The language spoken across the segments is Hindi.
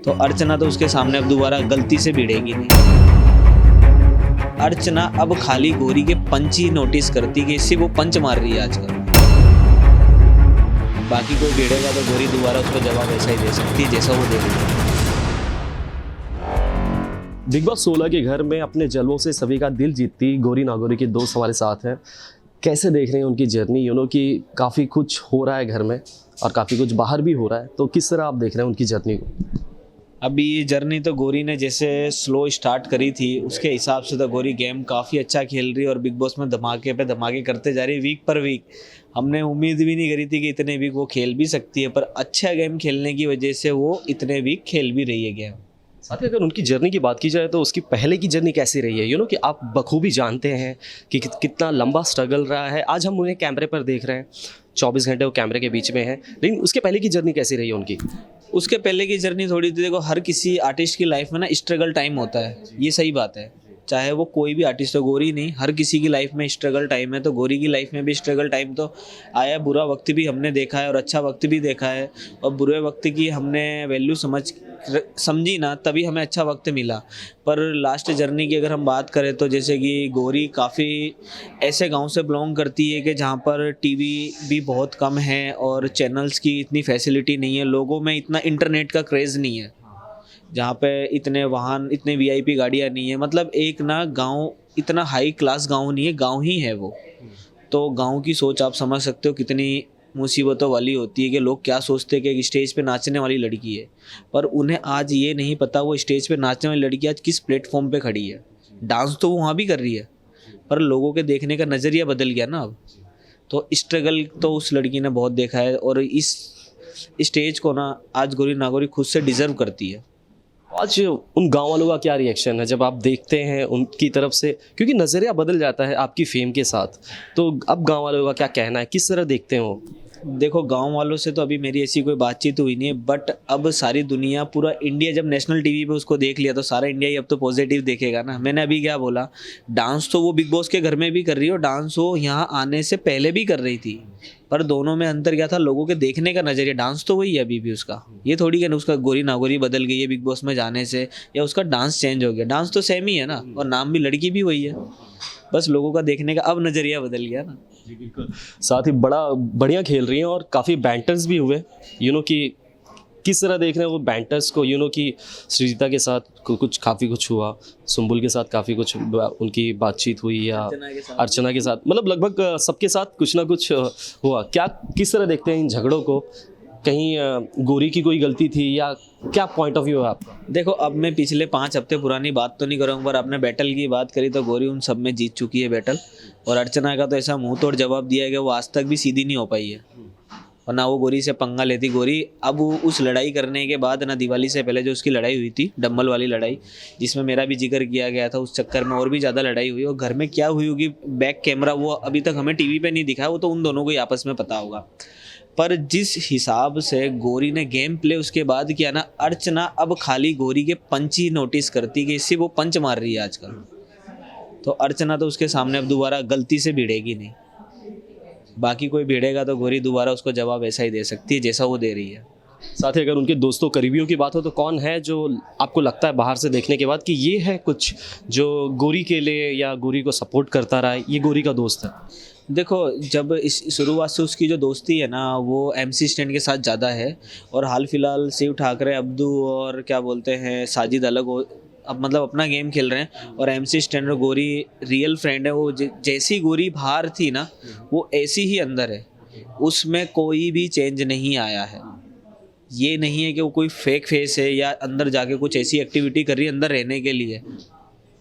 तो अर्चना तो उसके सामने अब दोबारा गलती से भिड़ेगी नहीं। अर्चना अब खाली गौरी के पंच ही नोटिस करती कि इससे वो पंच मार रही है आजकल। बाकी कोई भिड़ेगा तो गौरी दोबारा उसको जवाब ऐसा ही दे सकती है जैसा वो दे रही है। बिग बॉस 16 के घर में अपने जलवों से सभी का दिल जीतती गौरी नागौरी के दोस्त हमारे साथ हैं। कैसे देख रहे हैं उनकी जर्नी, कि काफ़ी कुछ हो रहा है घर में और काफ़ी कुछ बाहर भी हो रहा है, तो किस तरह आप देख रहे हैं उनकी जर्नी को? अभी ये जर्नी तो गौरी ने जैसे स्लो स्टार्ट करी थी उसके हिसाब से तो गौरी गेम काफ़ी अच्छा खेल रही है और बिग बॉस में धमाके पे धमाके करते जा रही है वीक पर वीक। हमने उम्मीद भी नहीं करी थी कि इतने वीक वो खेल भी सकती है, पर अच्छा गेम खेलने की वजह से वो इतने वीक खेल भी रही है गेम। साथ ही अगर उनकी जर्नी की बात की जाए तो उसकी पहले की जर्नी कैसी रही है, कि आप बखूबी जानते हैं कि कितना लंबा स्ट्रगल रहा है। आज हम उन्हें कैमरे पर देख रहे हैं, 24 घंटे वो कैमरे के बीच में है, लेकिन उसके पहले की जर्नी कैसी रही है उनकी? उसके पहले की जर्नी थोड़ी थी, देखो हर किसी आर्टिस्ट की लाइफ में ना स्ट्रगल टाइम होता है, ये सही बात है। चाहे वो कोई भी आर्टिस्ट हो, गौरी नहीं, हर किसी की लाइफ में स्ट्रगल टाइम है। तो गौरी की लाइफ में भी स्ट्रगल टाइम तो आया, बुरा वक्त भी हमने देखा है और अच्छा वक्त भी देखा है। और बुरे वक्त की हमने वैल्यू समझी ना, तभी हमें अच्छा वक्त मिला। पर लास्ट जर्नी की अगर हम बात करें तो जैसे कि गौरी काफ़ी ऐसे गांव से बिलोंग करती है कि जहां पर टीवी भी बहुत कम है और चैनल्स की इतनी फैसिलिटी नहीं है, लोगों में इतना इंटरनेट का क्रेज़ नहीं है, जहाँ पे इतने वाहन, इतने वीआईपी गाड़ियाँ नहीं है। मतलब एक ना गांव इतना हाई क्लास गांव नहीं है, गांव ही है वो। तो गांव की सोच आप समझ सकते हो कितनी मुसीबतों वाली होती है कि लोग क्या सोचते हैं कि एक स्टेज पे नाचने वाली लड़की है, पर उन्हें आज ये नहीं पता वो स्टेज पे नाचने वाली लड़की आज किस प्लेटफॉर्म पे खड़ी है। डांस तो वो वहाँ भी कर रही है, पर लोगों के देखने का नज़रिया बदल गया ना अब। तो स्ट्रगल तो उस लड़की ने बहुत देखा है और इस स्टेज को ना आज गौरी नागौरी खुद से डिज़र्व करती है। आज उन गांव वालों का क्या रिएक्शन है जब आप देखते हैं उनकी तरफ से, क्योंकि नज़रिया बदल जाता है आपकी फेम के साथ, तो अब गांव वालों का क्या कहना है, किस तरह देखते हैं वो? देखो गांव वालों से तो अभी मेरी ऐसी कोई बातचीत हुई नहीं है, बट अब सारी दुनिया, पूरा इंडिया जब नेशनल टीवी पे उसको देख लिया तो सारा इंडिया ही अब तो पॉजिटिव देखेगा ना। मैंने अभी क्या बोला, डांस तो वो बिग बॉस के घर में भी कर रही है और डांस वो यहाँ आने से पहले भी कर रही थी, पर दोनों में अंतर क्या था, लोगों के देखने का नज़रिया। डांस तो वही है अभी भी उसका, ये थोड़ी कि उसका गौरी नागौरी बदल गई है बिग बॉस में जाने से या उसका डांस चेंज हो गया। डांस तो सेम ही है ना और नाम भी लड़की भी वही है, बस लोगों का देखने का अब नज़रिया बदल गया ना। जी बिल्कुल। साथ ही बढ़िया खेल रही हैं और काफ़ी बैंटर्स भी हुए, कि किस तरह देख रहे हैं वो बैंटर्स को, कि सृजिता के साथ काफ़ी कुछ हुआ, सुंबुल के साथ काफ़ी कुछ उनकी बातचीत हुई, या अर्चना के साथ, मतलब लगभग सबके साथ कुछ ना कुछ हुआ। किस तरह देखते हैं इन झगड़ों को? कहीं गौरी की कोई गलती थी या क्या पॉइंट ऑफ व्यू है आपका? देखो अब मैं पिछले 5 हफ्ते पुरानी बात तो नहीं करूँगा, पर आपने बैटल की बात करी तो गौरी उन सब में जीत चुकी है बैटल। और अर्चना का तो ऐसा मुंह तोड़ जवाब दिया है कि वो आज तक भी सीधी नहीं हो पाई है और ना वो गौरी से पंगा लेती। गौरी अब उस लड़ाई करने के बाद ना, दिवाली से पहले जो उसकी लड़ाई हुई थी, डम्बल वाली लड़ाई, जिसमें मेरा भी जिक्र किया गया था, उस चक्कर में और भी ज़्यादा लड़ाई हुई। और घर में क्या हुई होगी बैक कैमरा वो अभी तक हमें टीवी पे नहीं दिखा, वो तो उन दोनों को ही आपस में पता होगा। पर जिस हिसाब से गौरी ने गेम प्ले उसके बाद किया ना, अर्चना अब खाली गौरी के पंच ही नोटिस करती कि इससे वो पंच मार रही है आजकल। तो अर्चना तो उसके सामने अब दोबारा गलती से भिड़ेगी नहीं। बाकी कोई भिड़ेगा तो गौरी दोबारा उसको जवाब ऐसा ही दे सकती है जैसा वो दे रही है। साथ ही अगर उनके दोस्तों करीबियों की बात हो तो कौन है जो आपको लगता है बाहर से देखने के बाद कि ये है कुछ जो गौरी के लिए या गौरी को सपोर्ट करता रहा है, ये गौरी का दोस्त है? देखो जब इस शुरुआत से उसकी जो दोस्ती है ना, वो MC स्टैंड के साथ ज़्यादा है। और हाल फिलहाल शिव ठाकरे, अब्दू और क्या बोलते हैं साजिद अलग हो, अब मतलब अपना गेम खेल रहे हैं। और MC स्टैंड और गौरी रियल फ्रेंड है। वो जैसी गौरी बाहर थी ना, वो ऐसी ही अंदर है, उसमें कोई भी चेंज नहीं आया है। ये नहीं है कि वो कोई फेक फेस है या अंदर जाके कुछ ऐसी एक्टिविटी कर रही है अंदर रहने के लिए,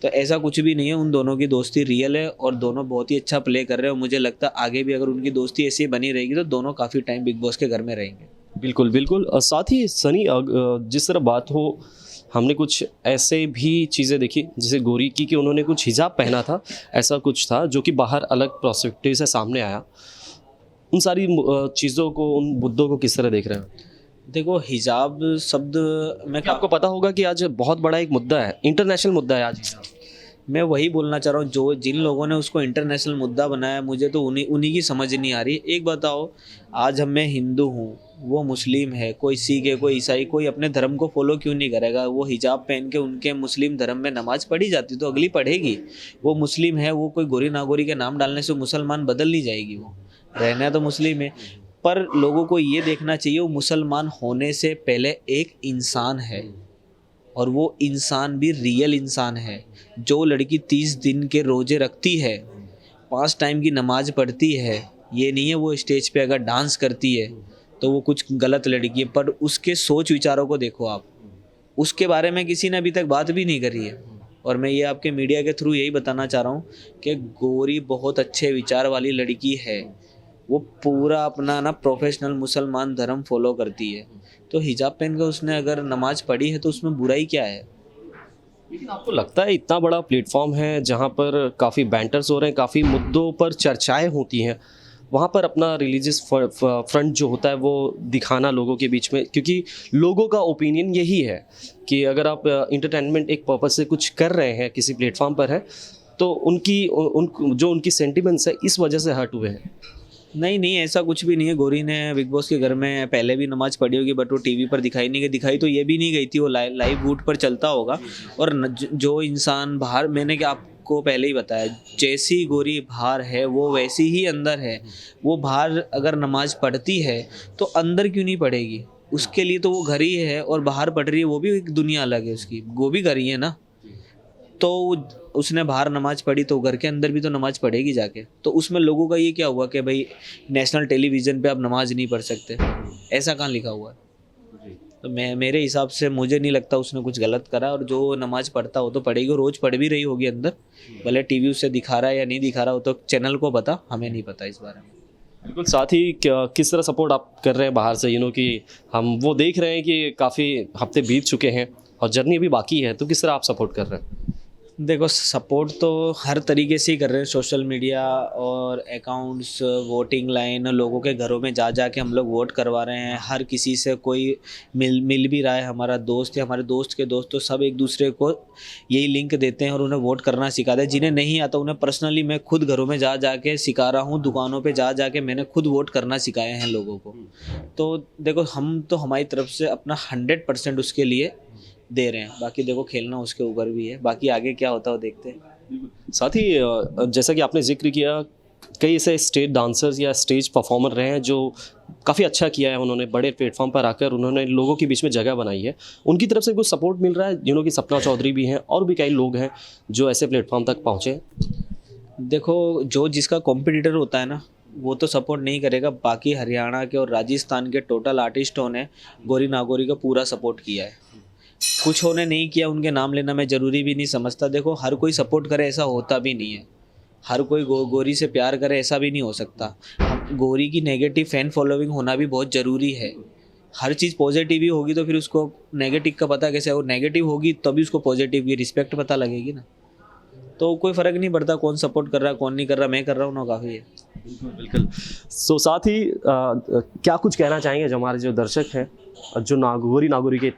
तो ऐसा कुछ भी नहीं है। उन दोनों की दोस्ती रियल है और दोनों बहुत ही अच्छा प्ले कर रहे हैं। और मुझे लगता है आगे भी अगर उनकी दोस्ती ऐसी बनी रहेगी तो दोनों काफ़ी टाइम बिग बॉस के घर में रहेंगे। बिल्कुल बिल्कुल। साथ ही सनी, जिस तरह बात हो, हमने कुछ ऐसे भी चीज़ें देखी जैसे गौरी की कि उन्होंने कुछ हिजाब पहना था, ऐसा कुछ था जो कि बाहर अलग पर्सपेक्टिव से सामने आया। उन सारी चीज़ों को, उन मुद्दों को किस तरह देख रहे हैं? देखो हिजाब शब्द में आपको पता होगा कि आज बहुत बड़ा एक मुद्दा है, इंटरनेशनल मुद्दा है आज हिजाब। मैं वही बोलना चाह रहा हूँ, जो जिन लोगों ने उसको इंटरनेशनल मुद्दा बनाया, मुझे तो उन्हीं उन्हीं की समझ नहीं आ रही। एक बताओ, आज मैं हिंदू हूँ, वो मुस्लिम है, कोई सिख है, कोई ईसाई, कोई अपने धर्म को फॉलो क्यों नहीं करेगा? वो हिजाब पहन के उनके मुस्लिम धर्म में नमाज पढ़ी जाती तो अगली पढ़ेगी। वो मुस्लिम है, वो कोई गोरी नागोरी के नाम डालने से मुसलमान बदल नहीं जाएगी, वो रहना तो मुस्लिम है। पर लोगों को ये देखना चाहिए, वो मुसलमान होने से पहले एक इंसान है, और वो इंसान भी रियल इंसान है। जो लड़की 30 दिन के रोजे रखती है, 5 टाइम की नमाज पढ़ती है, ये नहीं है वो स्टेज पे अगर डांस करती है तो वो कुछ गलत लड़की है। पर उसके सोच विचारों को देखो आप, उसके बारे में किसी ने अभी तक बात भी नहीं करी है। और मैं ये आपके मीडिया के थ्रू यही बताना चाह रहा हूँ कि गौरी बहुत अच्छे विचार वाली लड़की है। वो पूरा अपना ना प्रोफेशनल मुसलमान धर्म फॉलो करती है, तो हिजाब पहन के उसने अगर नमाज पढ़ी है तो उसमें बुराई क्या है? लेकिन आपको लगता है इतना बड़ा प्लेटफॉर्म है जहाँ पर काफ़ी बैंटर्स हो रहे हैं, काफ़ी मुद्दों पर चर्चाएं होती हैं, वहाँ पर अपना रिलीजियस फ्रंट जो होता है वो दिखाना लोगों के बीच में, क्योंकि लोगों का ओपिनियन यही है कि अगर आप इंटरटेनमेंट एक पर्पज़ से कुछ कर रहे हैं किसी प्लेटफॉर्म पर है तो उनकी सेंटिमेंट्स है इस वजह से हर्ट हुए हैं। नहीं नहीं, ऐसा कुछ भी नहीं है। गौरी ने बिग बॉस के घर में पहले भी नमाज पढ़ी होगी, बट वो टीवी पर दिखाई नहीं गई। दिखाई तो ये भी नहीं गई थी, वो लाइव वूट पर चलता होगा। और जो इंसान बाहर, मैंने क्या आपको पहले ही बताया, जैसी गौरी बाहर है वो वैसी ही अंदर है। वो बाहर अगर नमाज पढ़ती है तो अंदर क्यों नहीं पढ़ेगी? उसके लिए तो वो घर ही है, और बाहर पढ़ रही है, वो भी एक दुनिया अलग है उसकी, वो भी घर ही है ना। तो उसने बाहर नमाज पढ़ी तो घर के अंदर भी तो नमाज पढ़ेगी जाके। तो उसमें लोगों का ये क्या हुआ कि भाई नेशनल टेलीविज़न पे आप नमाज नहीं पढ़ सकते? ऐसा कहाँ लिखा हुआ है? तो मेरे हिसाब से मुझे नहीं लगता उसने कुछ गलत करा। और जो नमाज पढ़ता हो तो पढ़ेगी, रोज़ पढ़ भी रही होगी अंदर, भले टीवी उसे दिखा रहा है या नहीं दिखा रहा हो तो चैनल को पता, हमें नहीं पता इस बारे में। बिल्कुल। साथ ही किस तरह सपोर्ट आप कर रहे हैं बाहर से, कि हम वो देख रहे हैं कि काफ़ी हफ्ते बीत चुके हैं और जर्नी अभी बाकी है, तो किस तरह आप सपोर्ट कर रहे हैं? देखो, सपोर्ट तो हर तरीके से ही कर रहे हैं, सोशल मीडिया और अकाउंट्स, वोटिंग लाइन, लोगों के घरों में जा जा के हम लोग वोट करवा रहे हैं। हर किसी से कोई मिल भी रहा है, हमारा दोस्त या हमारे दोस्त के दोस्त, तो सब एक दूसरे को यही लिंक देते हैं और उन्हें वोट करना सिखाते हैं। जिन्हें नहीं आता उन्हें पर्सनली मैं खुद घरों में जा जा के सिखा रहा हूँ, दुकानों पर जा जा के मैंने खुद वोट करना सिखाए हैं लोगों को। तो देखो, हम तो हमारी तरफ से अपना 100% उसके लिए दे रहे हैं। बाकी देखो, खेलना उसके ऊपर भी है, बाकी आगे क्या होता है वो देखते हैं। साथ ही जैसा कि आपने जिक्र किया, कई ऐसे स्टेज डांसर्स या स्टेज परफॉर्मर रहे हैं जो काफ़ी अच्छा किया है, उन्होंने बड़े प्लेटफॉर्म पर आकर उन्होंने लोगों के बीच में जगह बनाई है। उनकी तरफ से कुछ सपोर्ट मिल रहा है? कि सपना चौधरी भी हैं और भी कई लोग हैं जो ऐसे प्लेटफॉर्म तक पहुँचे। देखो, जो जिसका कॉम्पिटिटर होता है ना, वो तो सपोर्ट नहीं करेगा। बाकी हरियाणा के और राजस्थान के टोटल आर्टिस्टों ने गौरी नागौरी का पूरा सपोर्ट किया है। कुछ ने नहीं किया, उनके नाम लेना मैं ज़रूरी भी नहीं समझता। देखो, हर कोई सपोर्ट करे ऐसा होता भी नहीं है, हर कोई गौरी से प्यार करे ऐसा भी नहीं हो सकता। गौरी की नेगेटिव फ़ैन फॉलोइंग होना भी बहुत ज़रूरी है। हर चीज़ पॉजिटिव ही होगी तो फिर उसको नेगेटिव का पता कैसे? वो नेगेटिव होगी तभी उसको पॉजिटिव की रिस्पेक्ट पता लगेगी ना। तो कोई फ़र्क नहीं पड़ता कौन सपोर्ट कर रहा है कौन नहीं कर रहा, मैं कर रहा हूँ ना, काफ़ी है। बिल्कुल। सो साथ ही क्या कुछ कहना चाहेंगे जो हमारे जो दर्शक हैं, जो गौरी नागौरी के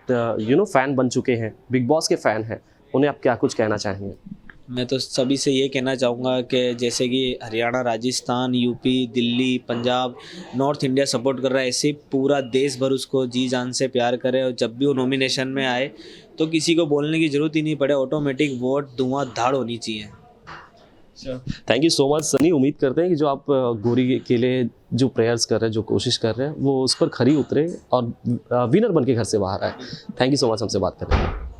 फ़ैन बन चुके हैं, बिग बॉस के फ़ैन हैं, उन्हें आप क्या कुछ कहना चाहेंगे? मैं तो सभी से ये कहना चाहूँगा कि जैसे कि Haryana, Rajasthan, UP, Delhi, Punjab, north India support कर रहा है, ऐसे पूरा देश भर उसको जी जान से प्यार करे। और जब भी वो नॉमिनेशन में आए तो किसी को बोलने की ज़रूरत ही नहीं पड़े, ऑटोमेटिक वोट धुआंधार होनी चाहिए। Thank you so much Sunny. उम्मीद करते हैं कि जो आप गौरी के लिए जो प्रेयर्स कर रहे हैं, जो कोशिश कर रहे हैं, वो उस पर खरी उतरे और विनर बन के घर से बाहर आए। थैंक यू सो मच हमसे बात करने के लिए।